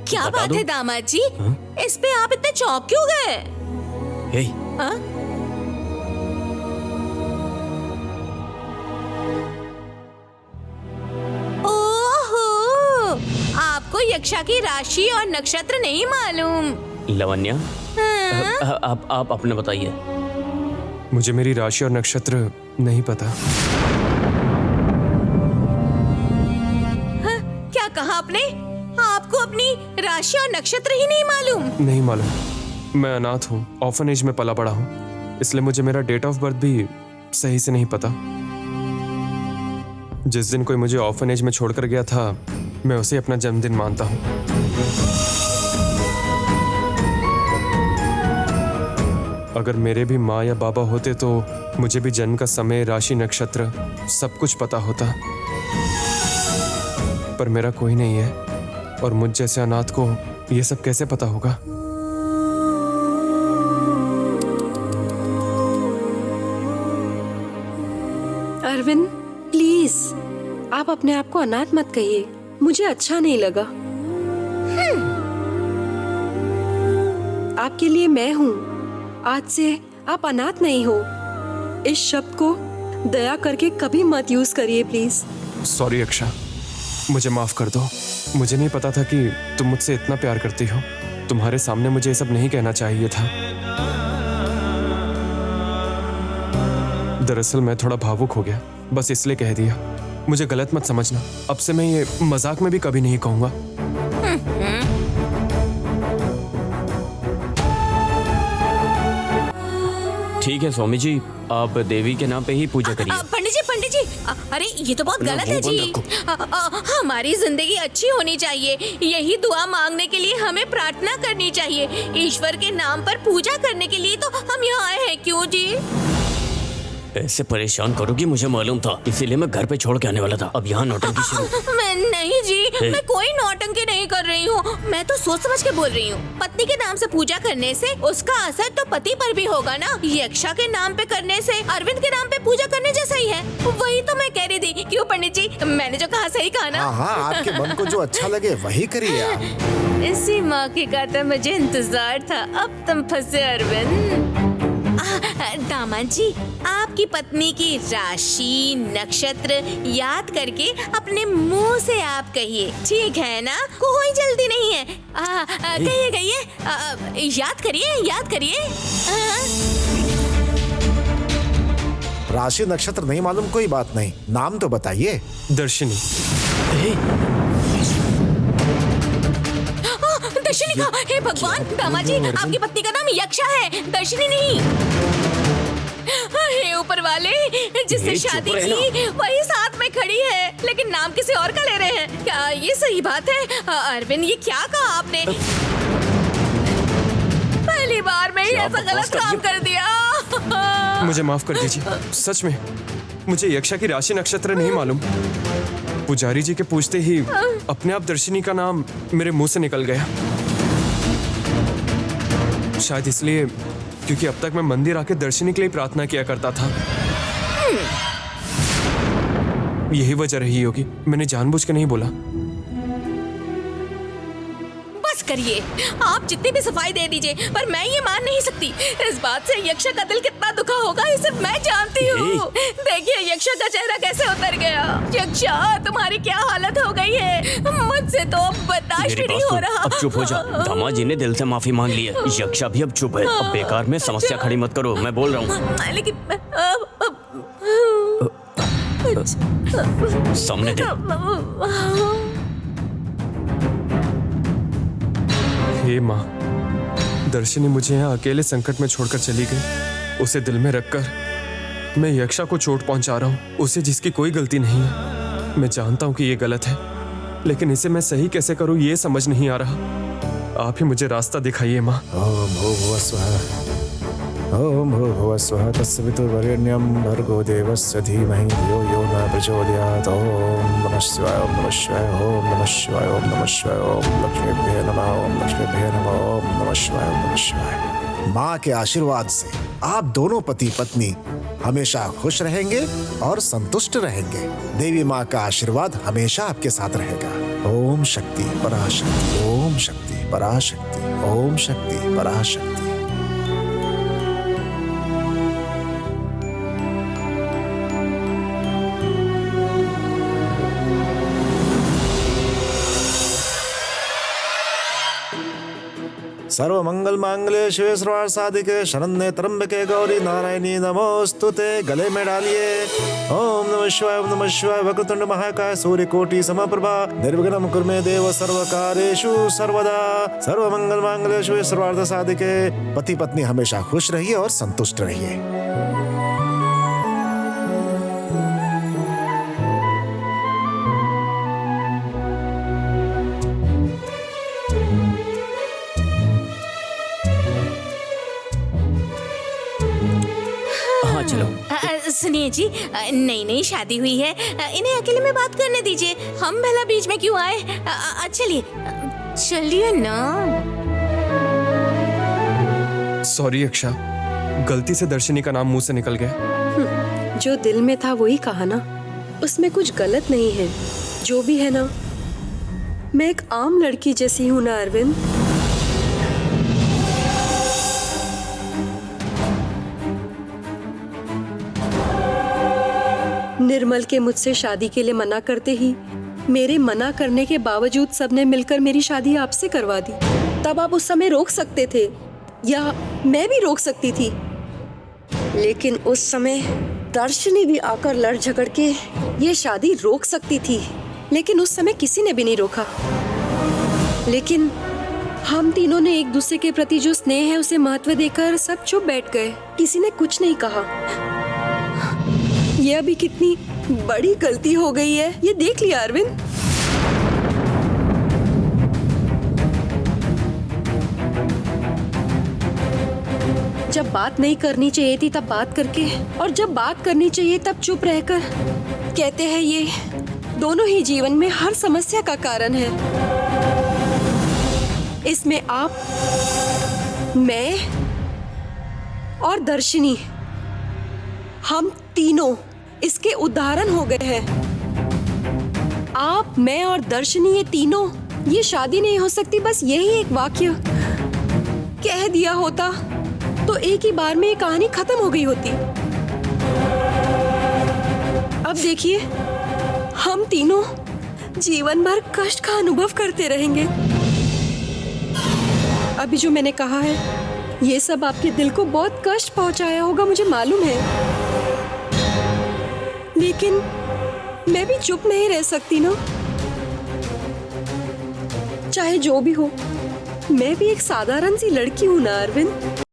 क्या बात है दामाद जी? इस पे आप इतने चौंक क्यों गए? ओहो, आपको यक्षा की राशि और नक्षत्र नहीं मालूम? लवन्या, आप अपने बताइए। मुझे मेरी राशि और नक्षत्र नहीं पता। क्या कहा आपने? आपको अपनी राशि और नक्षत्र ही नहीं मालूम? नहीं मालूम। मैं अनाथ हूँ, ऑर्फनेज में पला बड़ा हूँ, इसलिए मुझे मेरा डेट ऑफ बर्थ भी सही से नहीं पता। जिस दिन कोई मुझे ऑर्फनेज में छोड़कर गया था, मैं उसे अपना जन्मदिन मानता हूँ। अगर मेरे भी माँ या बाबा होते तो मुझे भी जन्म का समय, राशि, नक्षत्र सब कुछ पता होता, पर मेरा कोई नहीं है और मुझ जैसे अनाथ को ये सब कैसे पता होगा? अरविंद, प्लीज आप अपने आप को अनाथ मत कहिए, मुझे अच्छा नहीं लगा। आपके लिए मैं हूँ, आज से आप अनाथ नहीं हो। इस शब्द को दया करके कभी मत यूज करिए प्लीज। सॉरी यक्षा, मुझे माफ कर दो। मुझे नहीं पता था कि तुम मुझसे इतना प्यार करती हो। तुम्हारे सामने मुझे ये सब नहीं कहना चाहिए था। दरअसल मैं थोड़ा भावुक हो गया, बस इसलिए कह दिया। मुझे गलत मत समझना, अब से मैं ये मजाक में भी कभी नहीं कहूंगा। ठीक है स्वामी जी, आप देवी के नाम पे ही पूजा करिए। पंडित जी, अरे ये तो बहुत गलत है जी। हमारी जिंदगी अच्छी होनी चाहिए, यही दुआ मांगने के लिए हमें प्रार्थना करनी चाहिए। ईश्वर के नाम पर पूजा करने के लिए तो हम यहाँ आए हैं, क्यों जी? ऐसे परेशान करोगी मुझे मालूम था, इसीलिए मैं घर पे छोड़ के आने वाला था। अब यहाँ नौटंकी शुरू। मैं नहीं जी, मैं कोई नौटंकी नहीं कर रही हूँ। मैं तो सोच समझ के बोल रही हूँ। पत्नी के नाम से पूजा करने से उसका असर तो पति पर भी होगा ना। यक्षा के नाम पे करने से अरविंद के नाम पे पूजा करने जैसा ही है। वही तो मैं कह रही थी। क्यों पंडित जी, मैंने जो कहा सही कहा ना? हाँ, आपके मन को जो अच्छा लगे वही करिए आप। इसी मौके का तो मुझे इंतजार था। अब तुम फंसे अरविंद। दामाद जी, आपकी पत्नी की राशि, नक्षत्र याद करके अपने मुंह से आप कहिए, ठीक है ना? कोई जल्दी नहीं है। कहिए कहिए, याद करिए, याद करिए। राशि नक्षत्र नहीं मालूम, कोई बात नहीं, नाम तो बताइए। दर्शिनी। दर्शिनी का? हे भगवान, दामाद जी, आपकी पत्नी का नाम यक्षा है, दर्शिनी नहीं। हे ऊपर वाले, जिससे शादी की वही साथ में खड़ी है, लेकिन नाम किसी और का ले रहे हैं। क्या ये सही बात है? अरविंद, ये क्या कहा आपने? पहली बार में ही ऐसा गलत काम कर दिया। मुझे माफ कर दीजिए, सच में मुझे यक्षा की राशि नक्षत्र नहीं मालूम। पुजारी जी के पूछते ही अपने आप दर्शिनी का नाम मेरे मुंह से निकल गया। शायद इसलिए क्योंकि अब तक मैं मंदिर आके दर्शिनी के लिए प्रार्थना किया करता था। यही वजह रही होगी, मैंने जानबूझ के नहीं बोला। बस करिए, आप जितनी भी सफाई दे दीजिए, पर मैं ये मान नहीं सकती। इस बात से यक्षा का दिल कितना दुखा होगा, ये सिर्फ मैं जानती हूँ। देखिए यक्षा का चेहरा कैसे उतर गया। यक्षा, तुम्हारी क्या हालत हो गई है? मुझसे तो अब बर्दाश्त भी नहीं हो रहा। अब चुप हो जा। दामाद जी ने दिल से माफी मांग ली है। यक्षा भी अब चुप है। अब बेकार में समस्या खड़ी मत करो, मैं बोल रहा हूँ। लेकिन सामने दे। हे माँ, दर्शिनी मुझे यहाँ अकेले संकट में छोड़कर चली गई। उसे दिल में रखकर मैं यक्षा को चोट पहुंचा रहा हूँ, उसे जिसकी कोई गलती नहीं है। मैं जानता हूँ कि ये गलत है, लेकिन इसे मैं सही कैसे करूँ ये समझ नहीं आ रहा। आप ही मुझे रास्ता दिखाइए माँ। ओम भूर्भुवः स्वः, ओम भूर्भुवः स्वः, तत्सवितुर्वरेण्यं भर्गो देवस्य धीमहि धियो यो न प्रचोदयात्। ओम नमः शिवाय, ओम नमः शिवाय, ओम नमः शिवाय, ओम नमः शिवाय, ओम लक्ष्मीभ्ये नमः, ओम लक्ष्मीभ्ये नमः, ओम नमः शिवाय, ओम नमः शिवाय। माँ के आशीर्वाद से आप दोनों पति पत्नी हमेशा खुश रहेंगे और संतुष्ट रहेंगे। देवी माँ का आशीर्वाद हमेशा आपके साथ रहेगा। ओम शक्ति पराशक्ति, ओम शक्ति पराशक्ति, ओम शक्ति पराशक्ति। सर्व मंगल मांगल्ये शिवे सर्वार्थ साधिके शरण्ये त्र्यंबके गौरी नारायणी नमोस्तुते। गले में डालिए ओम नमः शिवाय, ओम नमः शिवाय। वक्रतुंड महाकाय सूर्यकोटि समप्रभा निर्विघ्नं कुरु मे देव सर्वकार्येषु सर्वदा। सर्व मंगल मांगल्ये शिवे सर्वार्थ साधिके। पति पत्नी हमेशा खुश रहिए और संतुष्ट रहिए। हाँ चलो। सुनिए जी, नई नई शादी हुई है, इन्हें अकेले में बात करने दीजिए। हम भला बीच में क्यों आए? चलिए चलिए ना। सॉरी यक्षा, गलती से दर्शनी का नाम मुंह से निकल गया। जो दिल में था वही कहा ना, उसमें कुछ गलत नहीं है। जो भी है ना, मैं एक आम लड़की जैसी हूं ना अरविंद। निर्मल के मुझसे शादी के लिए मना करते ही मेरे मना करने के बावजूद सबने मिलकर मेरी शादी आपसे करवा दी। तब आप उस समय रोक सकते थे, या मैं भी रोक सकती थी, लेकिन उस समय दर्शनी भी आकर लड़ झगड़ के ये शादी रोक सकती थी, लेकिन उस समय किसी ने भी नहीं रोका। लेकिन हम तीनों ने एक दूसरे के प्रति जो स्नेह है उसे महत्व देकर सब चुप बैठ गए, किसी ने कुछ नहीं कहा। ये अभी कितनी बड़ी गलती हो गई है, ये देख लिया अरविंद। जब बात नहीं करनी चाहिए थी तब बात करके, और जब बात करनी चाहिए तब चुप रहकर। कहते हैं ये दोनों ही जीवन में हर समस्या का कारण है। इसमें आप, मैं और दर्शनी, हम तीनों इसके उदाहरण हो गए हैं। आप, मैं और दर्शनी, ये तीनों, ये शादी नहीं हो सकती। बस यही एक वाक्य कह दिया होता तो एक ही बार में ये कहानी खत्म हो गई होती। अब देखिए, हम तीनों जीवन भर कष्ट का अनुभव करते रहेंगे। अभी जो मैंने कहा है, ये सब आपके दिल को बहुत कष्ट पहुंचाया होगा, मुझे मालूम है। लेकिन मैं भी चुप नहीं रह सकती ना। चाहे जो भी हो, मैं भी एक साधारण सी लड़की हूं ना अरविंद।